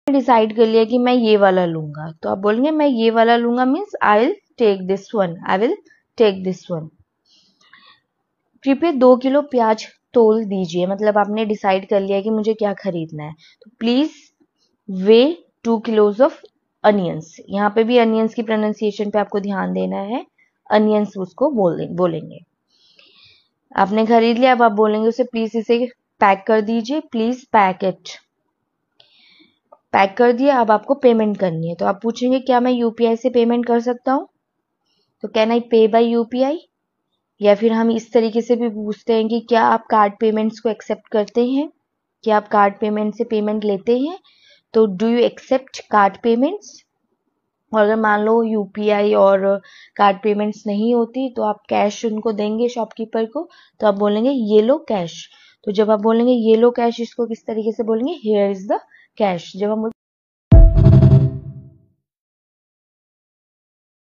Decide कर लिया कि मैं ये वाला लूंगा, तो आप बोलेंगे मैं ये वाला लूंगा means I will take this one, I will take this one. कृपया 2 किलो प्याज तोल दीजिए, मतलब आपने डिसाइड कर लिया कि मुझे क्या खरीदना है, तो please way 2 kilos of onions. यहाँ पे भी अनियंस की प्रोनाउंसिएशन पे आपको ध्यान देना है, अनियंस उसको बोलेंगे। आपने खरीद लिया, अब आप बोलेंगे उसे प्लीज इसे पैक कर दीजिए, प्लीज पैक इट। पैक कर दिया, अब आपको पेमेंट करनी है, तो आप पूछेंगे क्या मैं यूपीआई से पेमेंट कर सकता हूँ, तो कैन आई पे बाय यूपीआई। या फिर हम इस तरीके से भी पूछते हैं कि क्या आप कार्ड पेमेंट्स को एक्सेप्ट करते हैं, क्या आप कार्ड पेमेंट से पेमेंट लेते हैं, तो do you accept card payments. और अगर मान लो यूपीआई और कार्ड पेमेंट्स नहीं होती तो आप कैश उनको देंगे शॉपकीपर को, तो आप बोलेंगे ये लो कैश। तो जब आप बोलेंगे ये लो कैश, इसको किस तरीके से बोलेंगे, हियर इज द कैश। जब हम